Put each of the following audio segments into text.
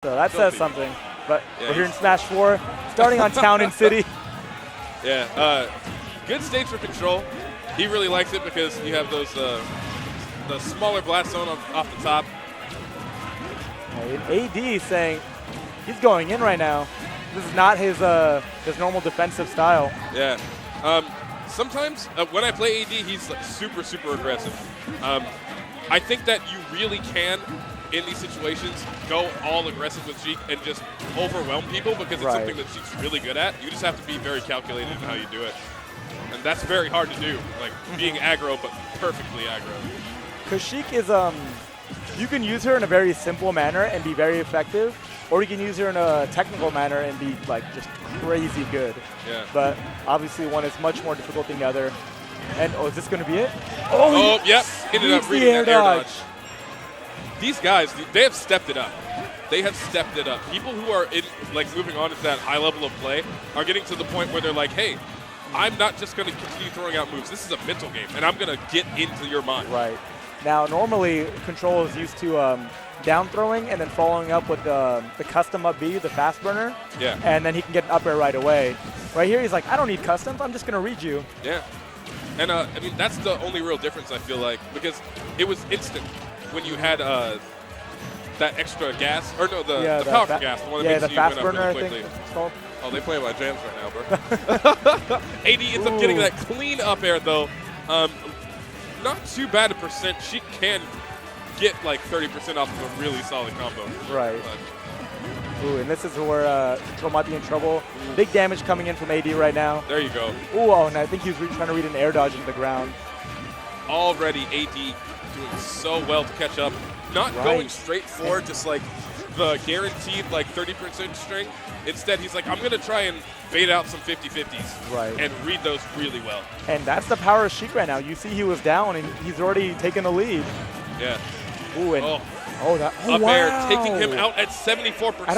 So that says something. But we're here in Smash 4, starting on Town and City. Yeah, good stage for Ctrl. He really likes it because you have those the smaller blast zone off the top. AD saying he's going in right now. This is not his normal defensive style. Yeah. Sometimes when I play AD, he's like super, super aggressive. I think that you really can, in these situations, go all aggressive with Sheik and just overwhelm people because it's something that Sheik's really good at. You just have to be very calculated in how you do it. And that's very hard to do, like being aggro but perfectly aggro. Because Sheik is, you can use her in a very simple manner and be very effective, or you can use her in a technical manner and be like just crazy good. Yeah. But obviously one is much more difficult than the other. And is this going to be it? Oh, yep. Ended up reading that air dodge. These guys, they have stepped it up. They have stepped it up. People who are moving on to that high level of play are getting to the point where they're like, hey, I'm not just going to continue throwing out moves. This is a mental game, and I'm going to get into your mind. Right. Now, normally, Ctrl is used to down throwing and then following up with the custom up B, the fast burner. Yeah. And then he can get an up air right away. Right here, he's like, I don't need customs. I'm just going to read you. Yeah. And, I mean, that's the only real difference, I feel like, because it was instant when you had that extra gas. Or no, the powerful gas, the one that makes you fast win burner, up really quickly. I think it's called. Oh, they play my jams right now, bro. AD ends up getting that clean up air, though. Not too bad a percent. She can get like 30% off of a really solid combo. Right. Ooh, and this is where Ctrl might be in trouble. Big damage coming in from AD right now. There you go. Ooh, and I think he was trying to read an air dodge into the ground. Already AD doing so well to catch up. Not going straight for just like the guaranteed like 30% string. Instead, he's like, I'm going to try and bait out some 50-50s and read those really well. And that's the power of Sheik right now. You see he was down, and he's already taken the lead. Yeah. Ooh, and up air, taking him out at 74%. I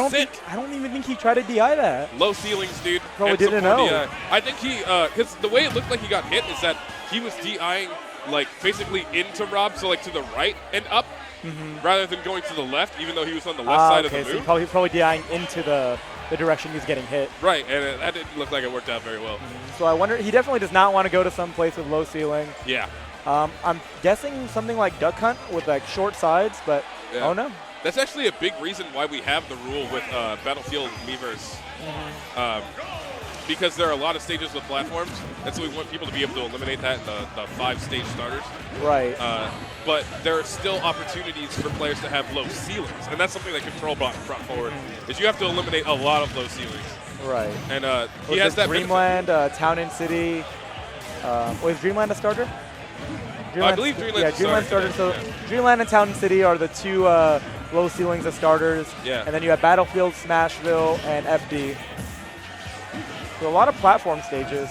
don't even think he tried to DI that. Low ceilings, dude. Probably didn't know. DI. I think he, because the way it looked like he got hit is that he was DIing like basically into R.O.B, so like to the right and up, rather than going to the left, even though he was on the left side of the move. So he's probably DIing into the direction he's getting hit. Right, and that didn't look like it worked out very well. So I wonder, he definitely does not want to go to some place with low ceiling. Yeah. I'm guessing something like Duck Hunt with like short sides, but oh no. That's actually a big reason why we have the rule with Battlefield Miiverse. Because there are a lot of stages with platforms, and so we want people to be able to eliminate that in the 5-stage starters. Right. But there are still opportunities for players to have low ceilings, and that's something that Ctrl brought forward, is you have to eliminate a lot of low ceilings. Right. And he has that Dreamland, Town and City. Was Dreamland a starter? I believe Dreamland started. So Dreamland and Town and City are the two low ceilings as starters. Yeah. And then you have Battlefield, Smashville, and FD. So a lot of platform stages.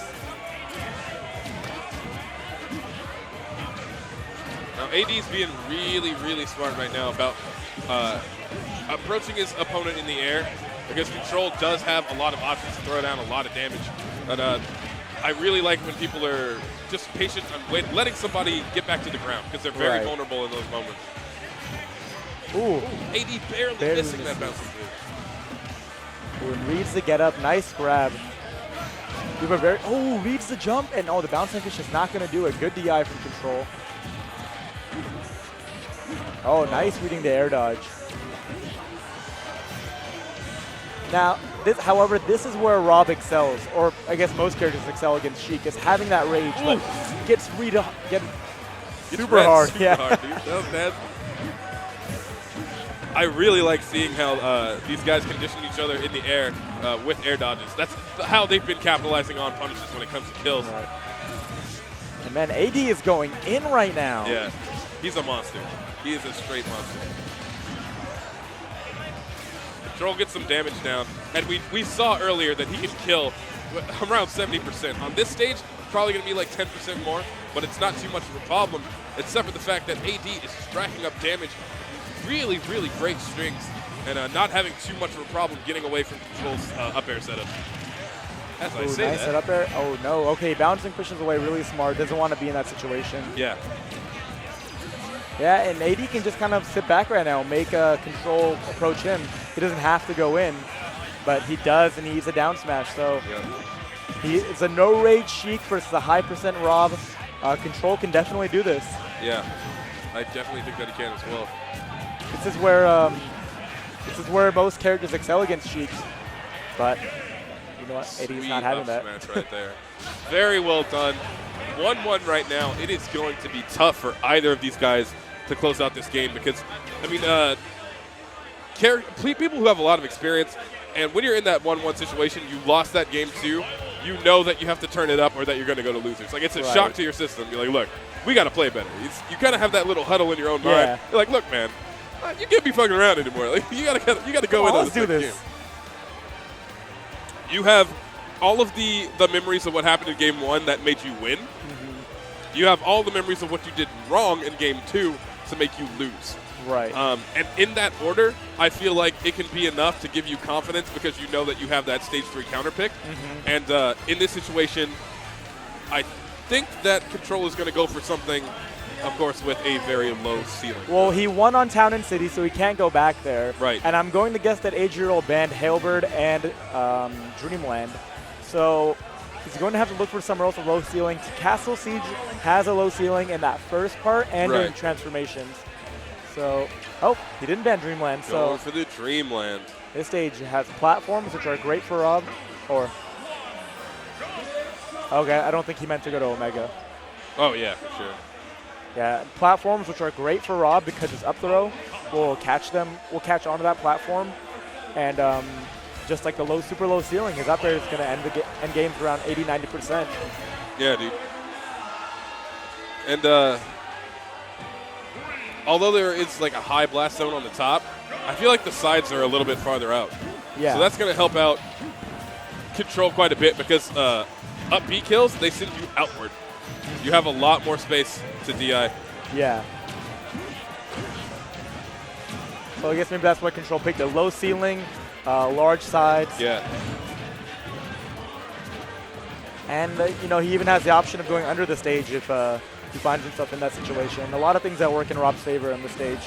Now AD's being really, really smart right now about approaching his opponent in the air, because Ctrl does have a lot of options to throw down a lot of damage. But I really like when people are just patient and letting somebody get back to the ground, because they're very vulnerable in those moments. Ooh. AD barely missing that bouncing move. Ooh, and reads the get up. Nice grab. Reads the jump, and the bouncing fish is not going to do it. Good DI from Ctrl. Oh, nice reading the air dodge. Now, however, this is where R.O.B excels, or I guess most characters excel against Sheik, is having that rage, but gets super hard. Super hard, dude. That was bad. I really like seeing how these guys condition each other in the air with air dodges. That's how they've been capitalizing on punishes when it comes to kills. Right. And man, AD is going in right now. Yeah, he's a monster. He is a straight monster. Ctrl gets some damage down, and we saw earlier that he can kill around 70%. On this stage, probably going to be like 10% more, but it's not too much of a problem, except for the fact that AD is racking up damage. Really, really great strings, and not having too much of a problem getting away from Ctrl's up air setup. As I say nice up air. Oh no. Okay, bouncing pushes away really smart. Doesn't want to be in that situation. Yeah. Yeah, and AD can just kind of sit back right now, make Control approach him. He doesn't have to go in, but he does, and he's a down smash. So it's a no-rage Sheik versus a high percent Rob. Control can definitely do this. Yeah, I definitely think that he can as well. This is where most characters excel against Sheik, but you know what? AD's not having that. Smash right there. Very well done. 1-1 right now. It is going to be tough for either of these guys to close out this game because, I mean, people who have a lot of experience, and when you're in that 1-1 situation, you lost that game too, you know that you have to turn it up or that you're going to go to losers. Like, it's a shock to your system. You're like, look, we got to play better. You kind of have that little huddle in your own mind. You're like, look, man, you can't be fucking around anymore. Like, you got to go in on this game. You have all of the memories of what happened in game 1 that made you win. You have all the memories of what you did wrong in game 2 to make you lose. Right. And in that order, I feel like it can be enough to give you confidence because you know that you have that stage 3 counter pick. And in this situation, I think that Control is going to go for something, of course, with a very low ceiling. Well, he won on Town and City, so he can't go back there. Right. And I'm going to guess that Adriel banned Hailbird and Dreamland. So he's going to have to look for somewhere else with low ceiling. Castle Siege has a low ceiling in that first part and during transformations. So, he didn't ban Dreamland. Going for the Dreamland. This stage has platforms, which are great for Rob. Okay, I don't think he meant to go to Omega. Oh, yeah, for sure. Yeah, platforms, which are great for Rob because it's up throw. We'll catch onto that platform. And just like the super low ceiling is up there, it's going to end games around 80-90%. Yeah, dude. And although there is like a high blast zone on the top, I feel like the sides are a little bit farther out. Yeah. So that's going to help out Control quite a bit because up B kills, they send you outward. You have a lot more space to DI. Yeah. So I guess maybe that's why Control picked a low ceiling, large sides. Yeah. And, he even has the option of going under the stage if he finds himself in that situation. A lot of things that work in Rob's favor on the stage.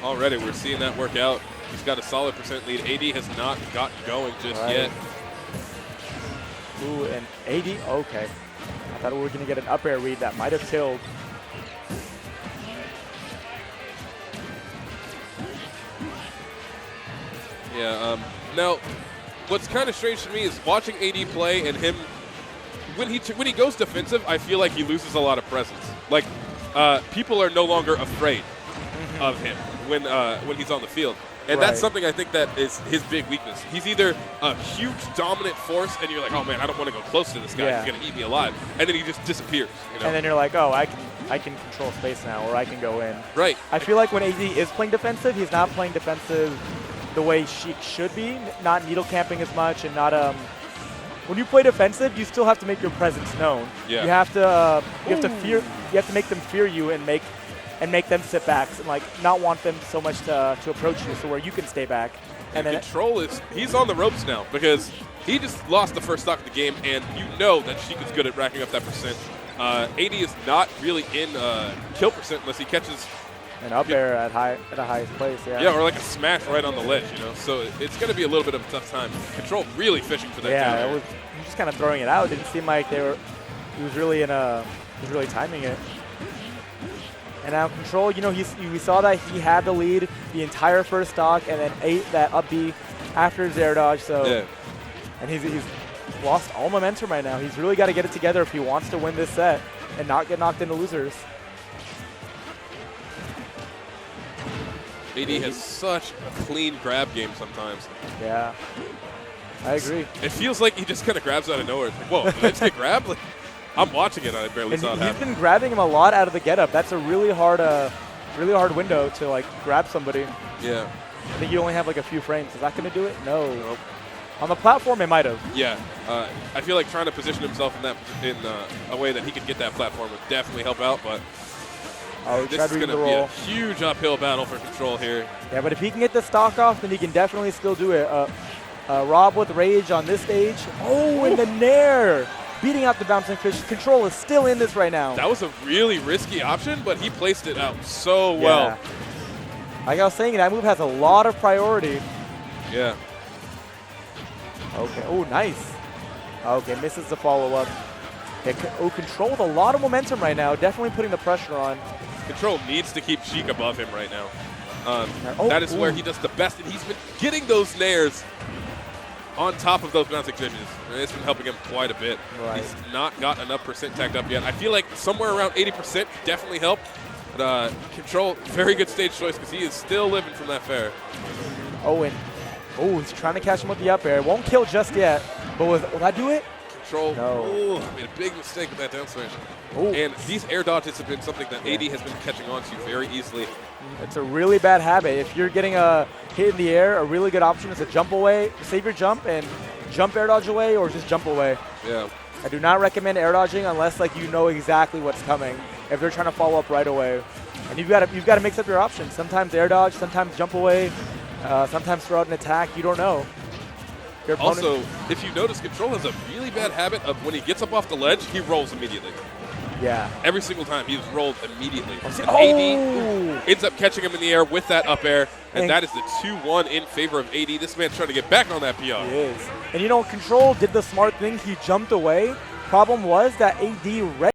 Already, we're seeing that work out. He's got a solid percent lead. AD has not gotten going just yet. Ooh, and AD, okay. I thought we were going to get an up air read that might have killed. Yeah, now, what's kind of strange to me is watching AD play and him, when he goes defensive, I feel like he loses a lot of presence. Like, people are no longer afraid of him when he's on the field. And that's something I think that is his big weakness. He's either a huge dominant force, and you're like, oh man, I don't want to go close to this guy. He's going to eat me alive. And then he just disappears. And then you're like, oh, I can control space now, or I can go in. Right. I feel like when AD is playing defensive, he's not playing defensive the way Sheik should be, not needle camping as much, and not when you play defensive, you still have to make your presence known. Yeah. You have to make them fear you and make them sit back and like not want them so much to approach you, so where you can stay back. And then Control he's on the ropes now because he just lost the first stock of the game, and you know that Sheik is good at racking up that percent. AD is not really in kill percent unless he catches an up air at a highest place. Yeah, or like a smash right on the ledge, So it's going to be a little bit of a tough time. Control really fishing for that. Yeah, he was just kind of throwing it out. It didn't seem like he was really timing it. And now Control, we saw that he had the lead the entire first stock and then ate that up B after his air dodge. And he's lost all momentum right now. He's really got to get it together if he wants to win this set and not get knocked into losers. AD has such a clean grab game sometimes. Yeah, I agree. It feels like he just kind of grabs out of nowhere. It's like, whoa, did I just get grabbed? Like, I'm watching it, and I barely saw it happen. He's been grabbing him a lot out of the getup. That's a really hard window to like grab somebody. Yeah. I think you only have like a few frames. Is that going to do it? No. Nope. On the platform, it might have. Yeah. I feel like trying to position himself in a way that he could get that platform would definitely help out, but this is going to be a huge uphill battle for Control here. Yeah, but if he can get the stock off, then he can definitely still do it. Rob with rage on this stage. Oh, and the nair. beating out the bouncing fish. Ctrl is still in this right now. That was a really risky option, but he placed it out so well. Yeah. Like I was saying, that move has a lot of priority. Yeah. Okay. Oh, nice. Okay, misses the follow-up. Okay, Ctrl with a lot of momentum right now. Definitely putting the pressure on. Control needs to keep Sheik above him right now. Oh, that is where he does the best, and he's been getting those nairs on top of those bouncing fishes. It's been helping him quite a bit. Right. He's not got enough percent tagged up yet. I feel like somewhere around 80% definitely help. But Control, very good stage choice because he is still living from that fair. Oh, and he's trying to catch him with the up air. Won't kill just yet, but will that do it? Control, No. made a big mistake with that down smash. Ooh. And these air dodges have been something that AD has been catching on to very easily. It's a really bad habit. If you're getting a hit in the air, a really good option is to jump away, save your jump, and jump air dodge away, or just jump away. Yeah. I do not recommend air dodging unless like you know exactly what's coming. If they're trying to follow up right away, and you've got to mix up your options. Sometimes air dodge, sometimes jump away, sometimes throw out an attack. You don't know. Your Also, if you notice, Control has a really bad habit of when he gets up off the ledge, he rolls immediately. Yeah. Every single time, he's rolled immediately. And Oh! AD ends up catching him in the air with that up air, and that is the 2-1 in favor of AD. This man's trying to get back on that PR. He is. And you know, Ctrl did the smart thing. He jumped away. Problem was that AD read